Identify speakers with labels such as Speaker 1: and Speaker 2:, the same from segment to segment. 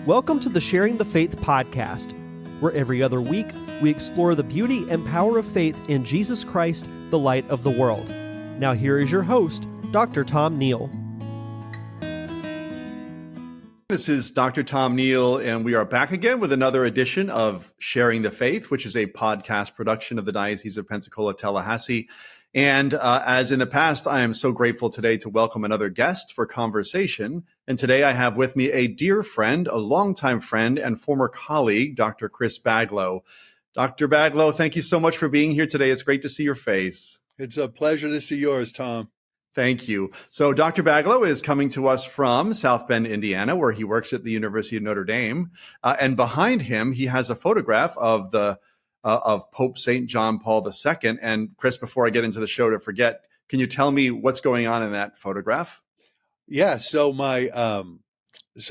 Speaker 1: Welcome to the Sharing the Faith podcast, where every other week we explore the beauty and power of faith in Jesus Christ, the light of the world. Now here is your host, Dr. Tom Neal.
Speaker 2: This is Dr. Tom Neal, and we are back again with another edition of Sharing the Faith, which is a podcast production of the Diocese of Pensacola-Tallahassee. And as in the past, I am so grateful today to welcome another guest for conversation. And today I have with me a dear friend, a longtime friend and former colleague, Dr. Chris Baglow. Dr. Baglow, thank you so much for being here today. It's great to see your face.
Speaker 3: It's a pleasure to see yours, Tom.
Speaker 2: Thank you. So Dr. Baglow is coming to us from South Bend, Indiana, where he works at the University of Notre Dame. And behind him, he has a photograph of Pope St. John Paul II. And Chris, before I get into the show to forget, can you tell me what's going on in that photograph?
Speaker 3: Yeah. So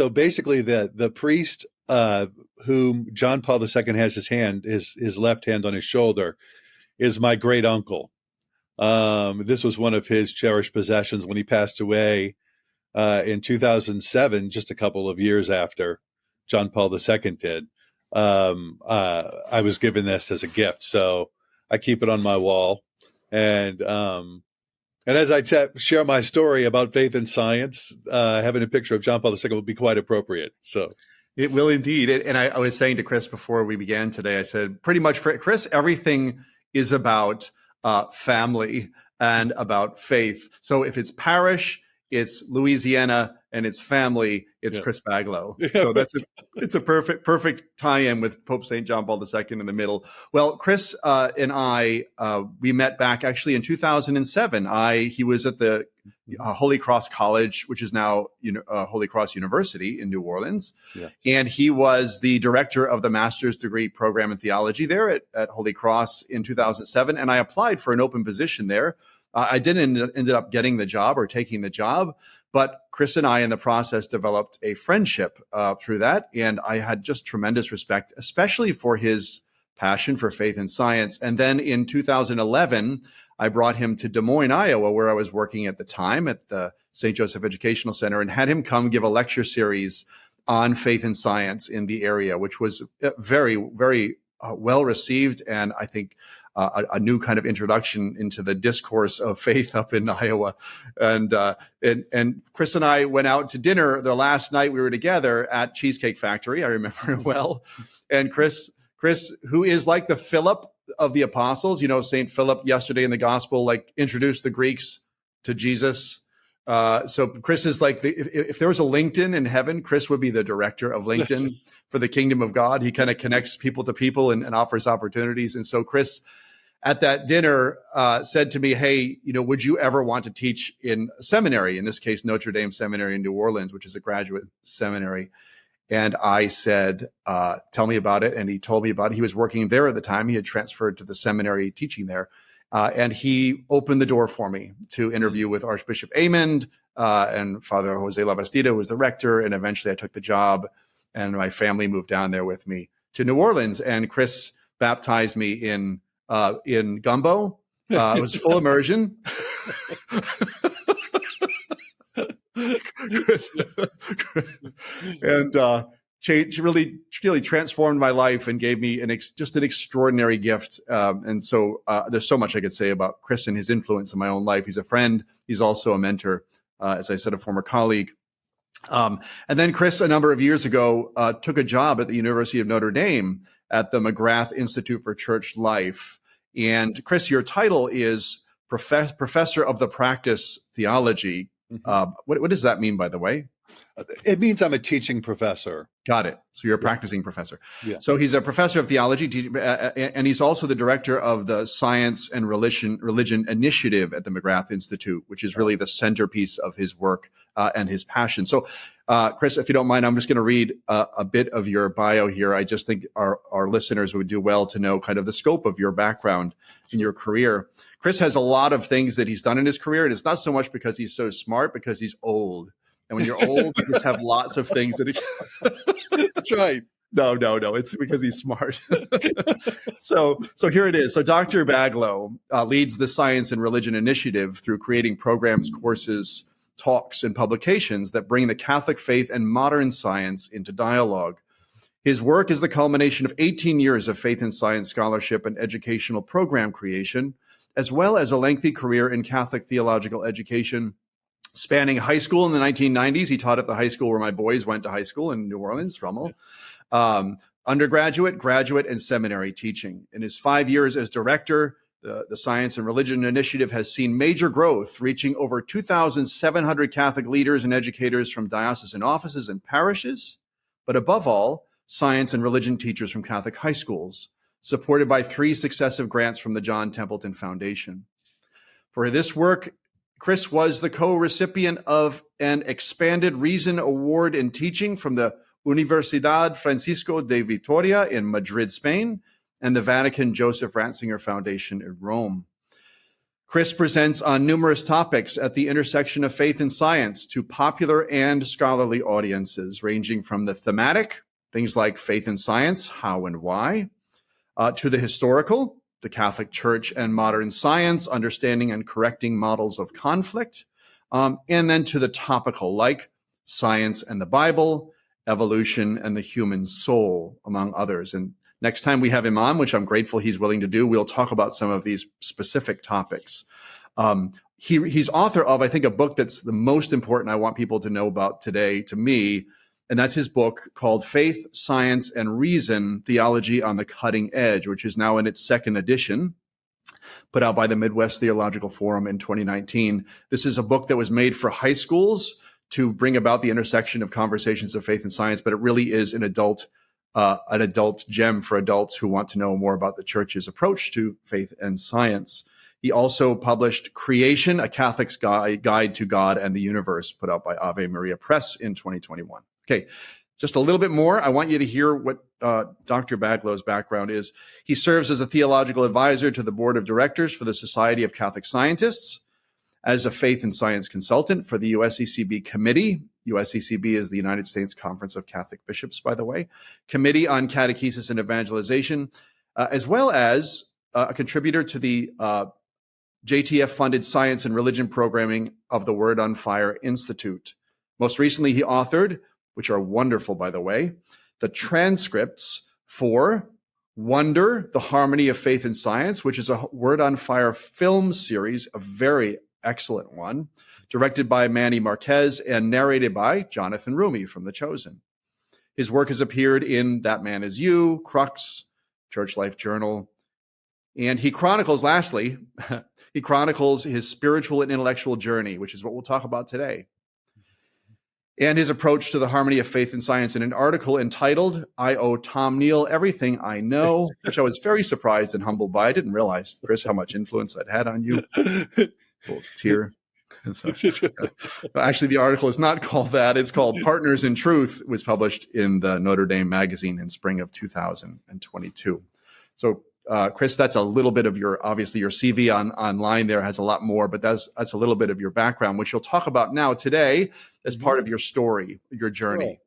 Speaker 3: basically the priest whom John Paul II has his left hand on his shoulder is my great uncle. This was one of his cherished possessions when he passed away in 2007, just a couple of years after John Paul II did. I was given this as a gift, so I keep it on my wall. And as I share my story about faith and science, having a picture of John Paul II will be quite appropriate. So
Speaker 2: it will indeed. And I was saying to Chris before we began today, I said, pretty much for Chris, everything is about family and about faith. So if it's parish, it's Louisiana, and it's family, it's Chris Baglow. So it's a perfect tie-in with Pope St. John Paul II in the middle. Well, Chris and I, we met back actually in 2007. He was at the Holy Cross College, which is now Holy Cross University in New Orleans. Yeah. And he was the director of the master's degree program in theology there at Holy Cross in 2007. And I applied for an open position there. I didn't ended up getting the job or taking the job, but Chris and I in the process developed a friendship through that. And I had just tremendous respect, especially for his passion for faith and science. And then in 2011, I brought him to Des Moines, Iowa, where I was working at the time at the St. Joseph Educational Center, and had him come give a lecture series on faith and science in the area, which was very, very well received. And I think a new kind of introduction into the discourse of faith up in Iowa. And Chris and I went out to dinner the last night we were together at Cheesecake Factory. I remember it well. And Chris, who is like the Philip of the apostles, St. Philip yesterday in the gospel, like introduced the Greeks to Jesus. So Chris is like, if there was a LinkedIn in heaven, Chris would be the director of LinkedIn for the kingdom of God. He kind of connects people to people and offers opportunities. And so Chris at that dinner said to me, hey, would you ever want to teach in a seminary? In this case, Notre Dame Seminary in New Orleans, which is a graduate seminary. And I said, tell me about it. And he told me about it. He was working there at the time. He had transferred to the seminary teaching there. And he opened the door for me to interview with Archbishop Amond and Father Jose Labastida was the rector. And eventually I took the job and my family moved down there with me to New Orleans. And Chris baptized me in gumbo. It was full immersion. And really transformed my life and gave me just an extraordinary gift. And so there's so much I could say about Chris and his influence in my own life. He's a friend. He's also a mentor, as I said, a former colleague. And then Chris, a number of years ago, took a job at the University of Notre Dame at the McGrath Institute for Church Life. And Chris, your title is Professor of the Practice Theology. Mm-hmm. What does that mean, by the way?
Speaker 3: It means I'm a teaching professor.
Speaker 2: Got it. So you're a practicing professor.
Speaker 3: Yeah.
Speaker 2: So he's a professor of theology, and he's also the director of the Science and Religion Initiative at the McGrath Institute, which is really the centerpiece of his work and his passion. So, Chris, if you don't mind, I'm just going to read a bit of your bio here. I just think our listeners would do well to know kind of the scope of your background in your career. Chris has a lot of things that he's done in his career, and it's not so much because he's so smart, because he's old. And when you're old, you just have lots of things that
Speaker 3: That's right.
Speaker 2: No. It's because he's smart. So here it is. So Dr. Baglow leads the Science and Religion Initiative through creating programs, courses, talks and publications that bring the Catholic faith and modern science into dialogue. His work is the culmination of 18 years of faith and science scholarship and educational program creation, as well as a lengthy career in Catholic theological education, spanning high school in the 1990s. He taught at the high school where my boys went to high school in New Orleans, Rummel. Undergraduate, graduate, and seminary teaching. In his 5 years as director, the Science and Religion Initiative has seen major growth, reaching over 2,700 Catholic leaders and educators from diocesan offices and parishes, but above all, science and religion teachers from Catholic high schools, supported by 3 successive grants from the John Templeton Foundation. For this work, Chris was the co-recipient of an Expanded Reason Award in Teaching from the Universidad Francisco de Vitoria in Madrid, Spain, and the Vatican Joseph Ratzinger Foundation in Rome. Chris presents on numerous topics at the intersection of faith and science to popular and scholarly audiences, ranging from the thematic, things like faith and science, how and why, to the historical, the Catholic Church and modern science, understanding and correcting models of conflict, and then to the topical, like science and the Bible, evolution and the human soul, among others. And next time we have him on, which I'm grateful he's willing to do, we'll talk about some of these specific topics. He's author of, I think, a book that's the most important I want people to know about today to me, and that's his book called Faith, Science, and Reason, Theology on the Cutting Edge, which is now in its 2nd edition, put out by the Midwest Theological Forum in 2019. This is a book that was made for high schools to bring about the intersection of conversations of faith and science, but it really is an adult gem for adults who want to know more about the Church's approach to faith and science. He also published Creation, a Catholic's Guide to God and the Universe, put out by Ave Maria Press in 2021. Okay, just a little bit more. I want you to hear what Dr. Baglow's background is. He serves as a theological advisor to the board of directors for the Society of Catholic Scientists, as a faith and science consultant for the USCCB committee. USCCB is the United States Conference of Catholic Bishops, by the way, Committee on Catechesis and Evangelization, as well as a contributor to the JTF-funded Science and Religion Programming of the Word on Fire Institute. Most recently, he authored, which are wonderful, by the way, the transcripts for Wonder, the Harmony of Faith and Science, which is a Word on Fire film series, a very excellent one, directed by Manny Marquez and narrated by Jonathan Rumi from The Chosen. His work has appeared in That Man Is You, Crux, Church Life Journal, and he chronicles, lastly, his spiritual and intellectual journey, which is what we'll talk about today, and his approach to the harmony of faith and science in an article entitled, I Owe Tom Neal Everything I Know, which I was very surprised and humbled by. I didn't realize, Chris, how much influence I'd had on you. Little tear. Actually, the article is not called that. It's called Partners in Truth. It was published in the Notre Dame magazine in spring of 2022. So, Chris, that's a little bit of obviously your CV online there has a lot more, but that's a little bit of your background, which you'll talk about now today as part of your story, your journey,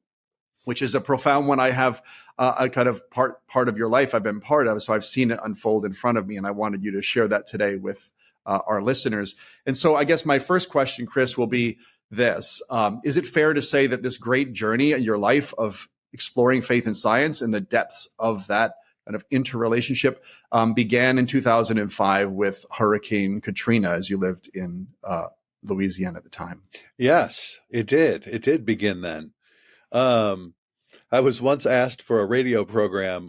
Speaker 2: which is a profound one. I have a kind of part of your life I've been part of, so I've seen it unfold in front of me, and I wanted you to share that today with our listeners. And so I guess my first question, Chris, will be this. Is it fair to say that this great journey in your life of exploring faith and science and the depths of that kind of interrelationship began in 2005 with Hurricane Katrina, as you lived in Louisiana at the time? Yes,
Speaker 3: it did. It did begin then. I was once asked for a radio program,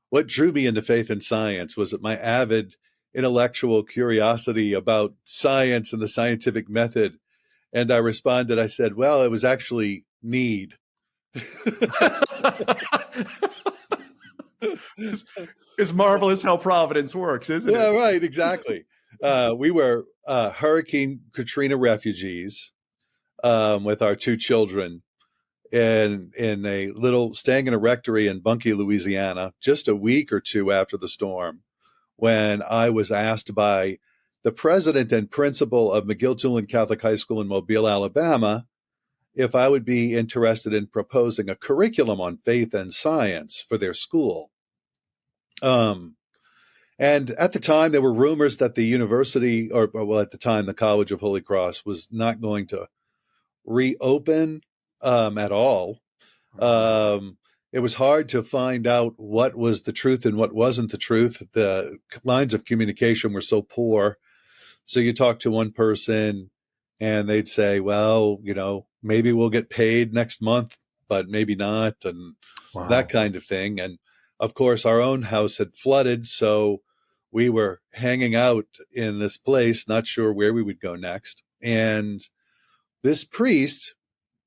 Speaker 3: what drew me into faith and science? Was it my avid intellectual curiosity about science and the scientific method? And I responded, I said, well, it was actually need.
Speaker 2: It's marvelous how providence works, isn't it?
Speaker 3: Yeah, right, exactly. We were Hurricane Katrina refugees with our 2 children in a little, staying in a rectory in Bunkie, Louisiana, just a week or 2 after the storm, when I was asked by the president and principal of McGill-Tulane Catholic High School in Mobile, Alabama, if I would be interested in proposing a curriculum on faith and science for their school. And at the time, there were rumors that the university, well, at the time, the College of Holy Cross was not going to reopen at all. It was hard to find out what was the truth and what wasn't the truth. The lines of communication were so poor. So you talk to one person and they'd say, well, maybe we'll get paid next month, but maybe not, and that kind of thing. And of course, our own house had flooded, so we were hanging out in this place, not sure where we would go next. And this priest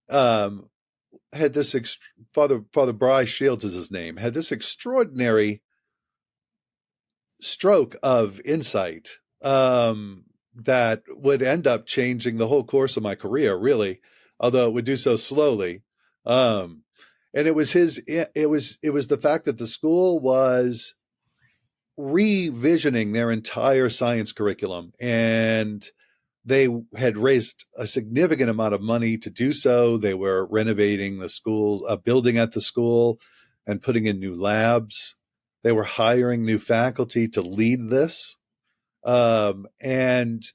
Speaker 3: had this Father Bry Shields is his name, had this extraordinary stroke of insight that would end up changing the whole course of my career, really, although it would do so slowly. And it was the fact that the school was revisioning their entire science curriculum, and they had raised a significant amount of money to do so. They were renovating the school, a building at the school, and putting in new labs. They were hiring new faculty to lead this. And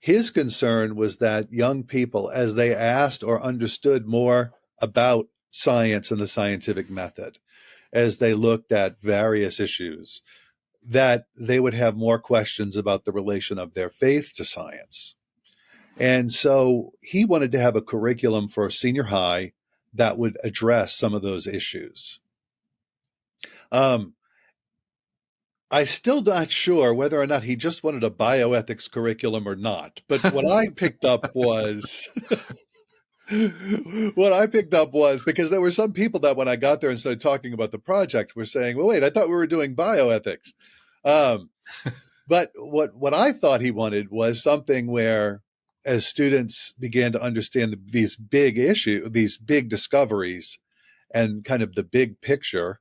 Speaker 3: his concern was that young people, as they asked or understood more about science and the scientific method, as they looked at various issues, that they would have more questions about the relation of their faith to science. And so he wanted to have a curriculum for senior high that would address some of those issues. I'm still not sure whether or not he just wanted a bioethics curriculum or not. But what I picked up was because there were some people that when I got there and started talking about the project were saying, well, wait, I thought we were doing bioethics. But what I thought he wanted was something where, as students began to understand these big discoveries and kind of the big picture,